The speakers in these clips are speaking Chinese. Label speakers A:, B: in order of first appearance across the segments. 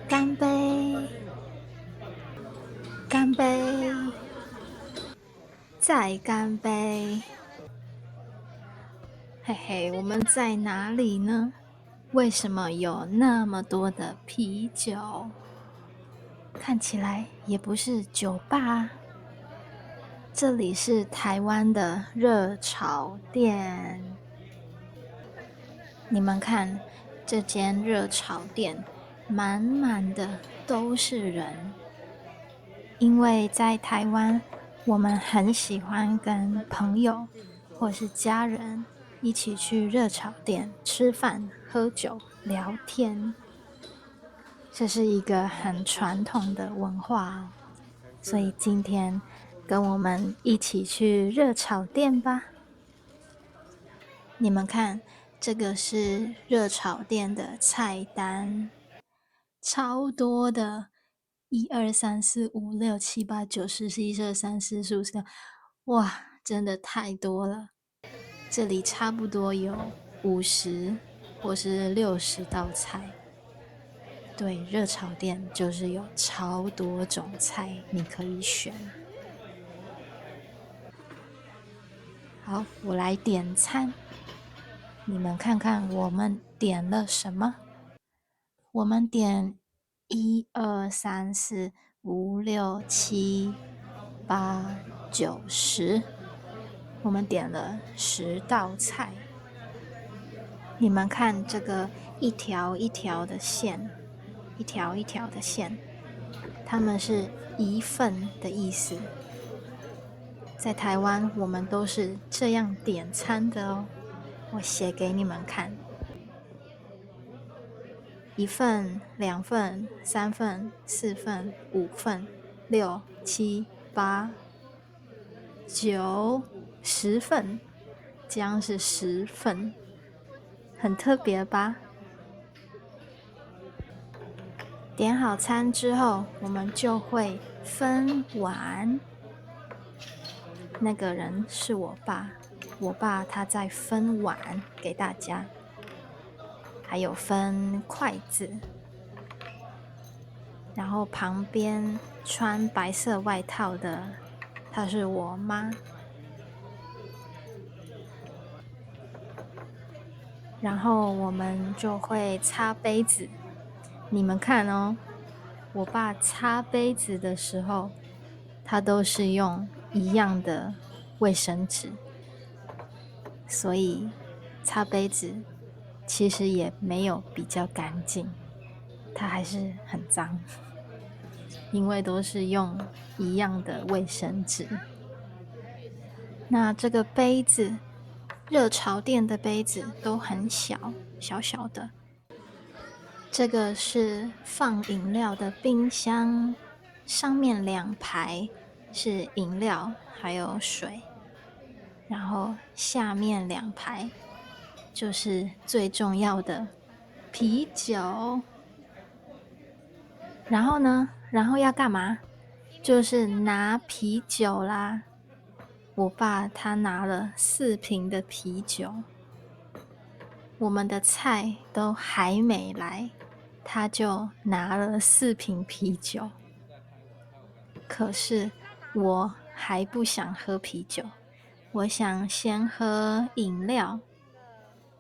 A: 干杯！干杯！再干杯！嘿嘿，我们在哪里呢？为什么有那么多的啤酒？看起来也不是酒吧啊，这里是台湾的热炒店。你们看，这间热炒店满满的都是人。因为在台湾，我们很喜欢跟朋友或是家人一起去热炒店吃饭、喝酒、聊天，这是一个很传统的文化哦。所以今天跟我们一起去热炒店吧。你们看，这个是热炒店的菜单，超多的，1、2、3、4、5、6、7、8、9、10、11、12、13、14、15、16，哇，真的太多了。这里差不多有50或是60道菜。对，热炒店就是有超多种菜你可以选。好，我来点餐，你们看看我们点了什么？我们点1、2、3、4、5、6、7、8、9、10，我们点了10道菜。你们看这个一条一条的线，一条一条的线，它们是一份的意思。在台湾，我们都是这样点餐的哦。我写给你们看：1份、2份、3份、4份、5份、6、7、8、9、10份，这样是10份，很特别吧？点好餐之后，我们就会分碗。那个人是我爸，我爸他在分碗给大家，还有分筷子。然后旁边穿白色外套的，她是我妈。然后我们就会擦杯子，你们看哦，我爸擦杯子的时候，他都是用一样的卫生纸，所以擦杯子其实也没有比较干净，它还是很脏，因为都是用一样的卫生纸。那这个杯子，热炒店的杯子都很小，小小的。这个是放饮料的冰箱，上面2排是饮料还有水，然后下面2排就是最重要的啤酒。然后呢，然后要干嘛？就是拿啤酒啦。我爸他拿了4瓶的啤酒，我们的菜都还没来，他就拿了4瓶啤酒。可是我还不想喝啤酒，我想先喝饮料，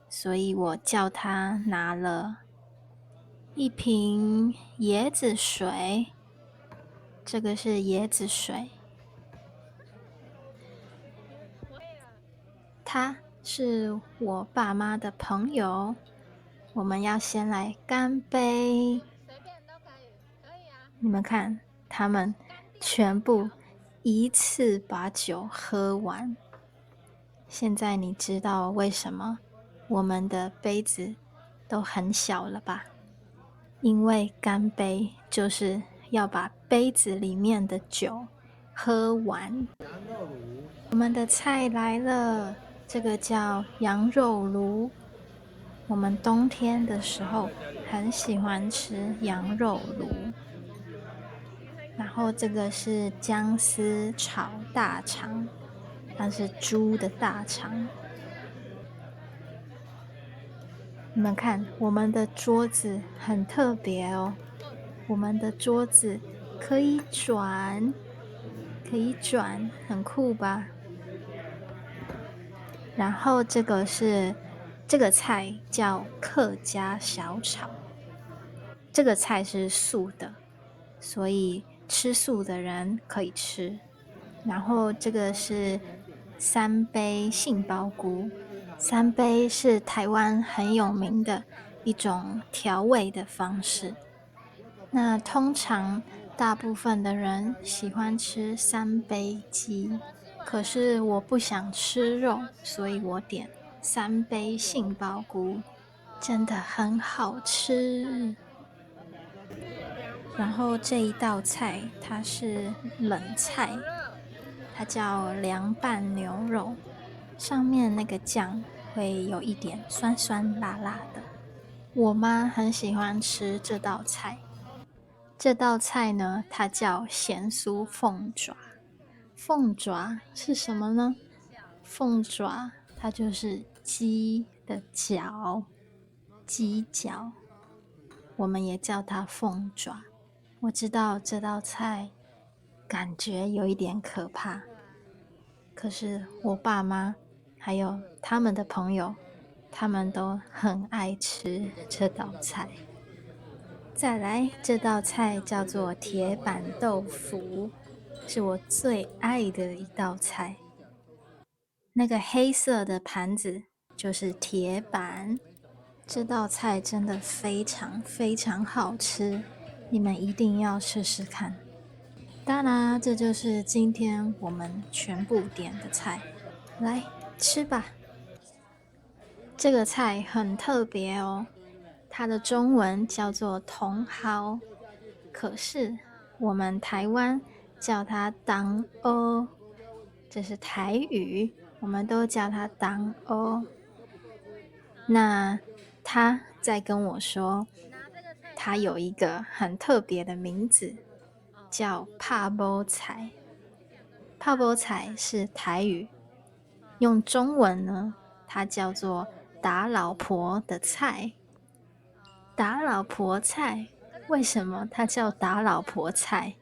A: 所以我叫他拿了1瓶椰子水，这个是椰子水。他是我爸妈的朋友，我们要先来干杯。你们看，他们全部一次把酒喝完。现在你知道为什么我们的杯子都很小了吧？因为干杯就是要把杯子里面的酒喝完。我们的菜来了，这个叫羊肉炉。我们冬天的时候很喜欢吃羊肉炉。然后这个是姜丝炒大肠，它是猪的大肠。你们看，我们的桌子很特别哦，我们的桌子可以转，可以转，很酷吧？然后这个菜叫客家小炒，这个菜是素的，所以吃素的人可以吃。然后这个是三杯杏鲍菇，三杯是台湾很有名的一种调味的方式。那通常大部分的人喜欢吃三杯鸡，可是我不想吃肉，所以我点三杯杏鲍菇，真的很好吃。然后这一道菜它是冷菜，它叫凉拌牛肉，上面那个酱会有一点酸酸辣辣的。我妈很喜欢吃这道菜。这道菜呢，它叫咸酥凤爪。凤爪是什么呢？凤爪它就是鸡的脚，鸡脚，我们也叫它凤爪。我知道这道菜感觉有一点可怕，可是我爸妈还有他们的朋友，他们都很爱吃这道菜。再来，这道菜叫做铁板豆腐，是我最爱的一道菜。那个黑色的盘子就是铁板，这道菜真的非常非常好吃，你们一定要试试看。当然，这就是今天我们全部点的菜，来吃吧。这个菜很特别哦，它的中文叫做茼蒿，可是我们台湾叫它当欧，这是台语，我们都叫它当欧。那他在跟我说，他有一个很特别的名字，叫拍煲菜。拍煲菜是台语，用中文呢，它叫做打老婆的菜。打老婆菜，为什么它叫打老婆菜？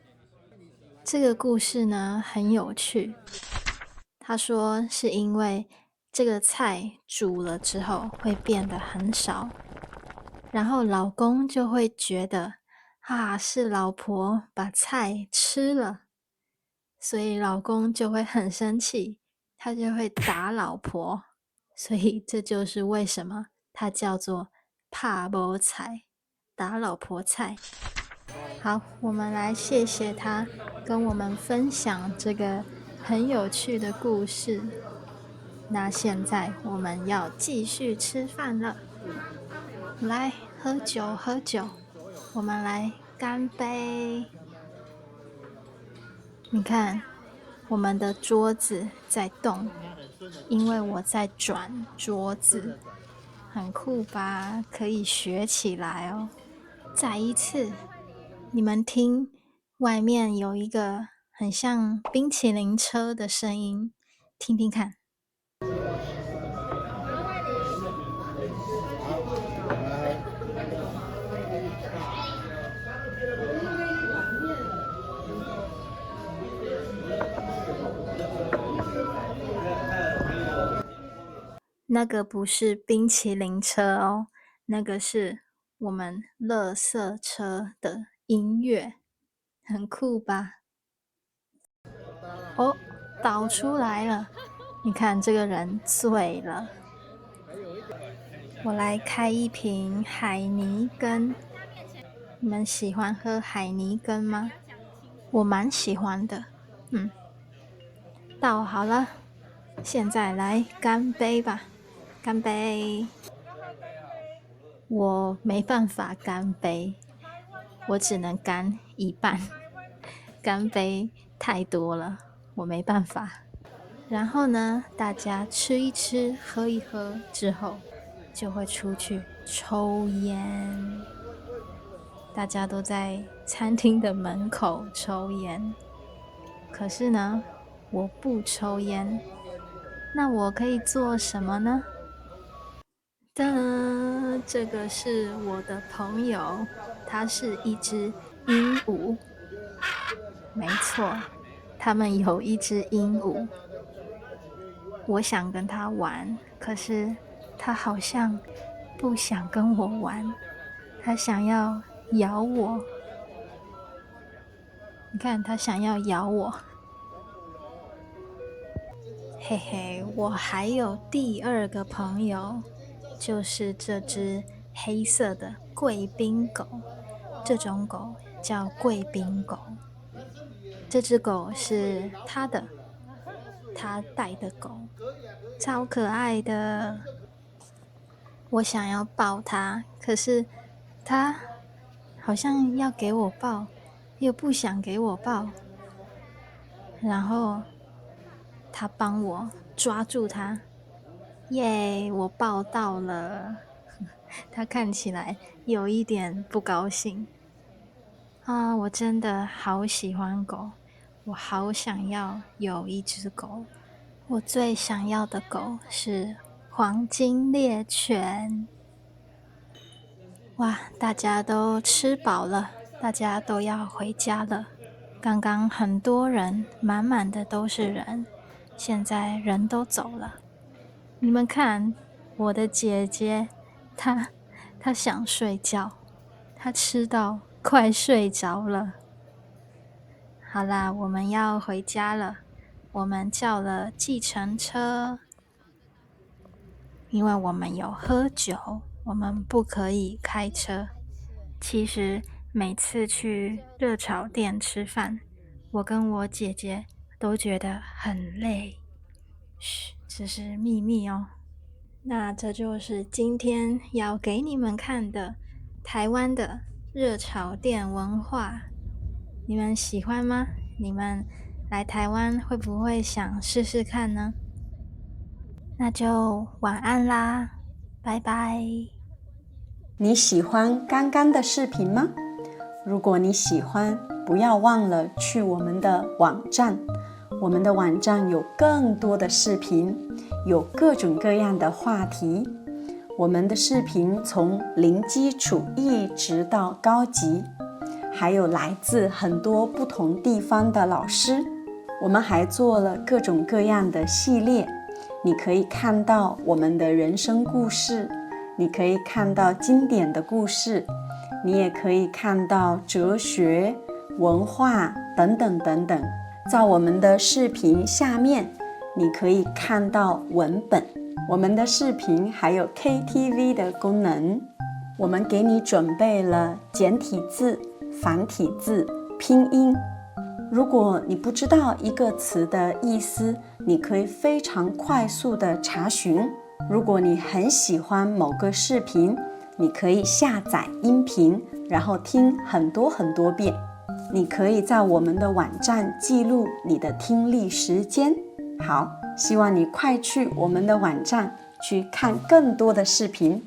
A: 这个故事呢很有趣。他说是因为这个菜煮了之后会变得很少，然后老公就会觉得是老婆把菜吃了，所以老公就会很生气，他就会打老婆，所以这就是为什么它叫做拍煲菜，打老婆菜。好，我们来谢谢他跟我们分享这个很有趣的故事。那现在我们要继续吃饭了，来喝酒喝酒，我们来干杯。你看，我们的桌子在动，因为我在转桌子，很酷吧？可以学起来哦。再一次，你们听，外面有一个很像冰淇淋车的声音，听听看。那个不是冰淇淋车哦，那个是我们垃圾车的音乐，很酷吧？哦，倒出来了，你看这个人醉了。我来开一瓶海尼根，你们喜欢喝海尼根吗？我蛮喜欢的。倒好了，现在来干杯吧，干杯！我没办法干杯，我只能干一半，干杯太多了，我没办法。然后呢，大家吃一吃，喝一喝之后，就会出去抽烟。大家都在餐厅的门口抽烟，可是呢，我不抽烟。那我可以做什么呢？这个是我的朋友，它是一只鹦鹉，没错，他们有一只鹦鹉。我想跟它玩，可是它好像不想跟我玩，它想要咬我。你看，它想要咬我。嘿嘿，我还有第二个朋友，就是这只黑色的贵宾狗。这种狗叫贵宾狗。这只狗是他带的狗，超可爱的。我想要抱它，可是它好像要给我抱，又不想给我抱。然后他帮我抓住它，耶！我抱到了。他看起来有一点不高兴啊！我真的好喜欢狗，我好想要有一只狗。我最想要的狗是黄金猎犬。哇，大家都吃饱了，大家都要回家了。刚刚很多人，满满的都是人，现在人都走了。你们看，我的姐姐，她想睡觉，她吃到快睡着了。好啦，我们要回家了。我们叫了计程车，因为我们有喝酒，我们不可以开车。其实每次去热炒店吃饭，我跟我姐姐都觉得很累。嘘，这是秘密哦。那这就是今天要给你们看的台湾的热炒店文化，你们喜欢吗？你们来台湾会不会想试试看呢？那就晚安啦，拜拜。
B: 你喜欢刚刚的视频吗？如果你喜欢，不要忘了去我们的网站。我们的网站有更多的视频，有各种各样的话题。我们的视频从零基础一直到高级，还有来自很多不同地方的老师。我们还做了各种各样的系列，你可以看到我们的人生故事，你可以看到经典的故事，你也可以看到哲学、文化等等等等。在我们的视频下面，你可以看到文本。我们的视频还有 KTV 的功能，我们给你准备了简体字、繁体字、拼音。如果你不知道一个词的意思，你可以非常快速的查询。如果你很喜欢某个视频，你可以下载音频，然后听很多很多遍。你可以在我们的网站记录你的听力时间。好，希望你快去我们的网站去看更多的视频。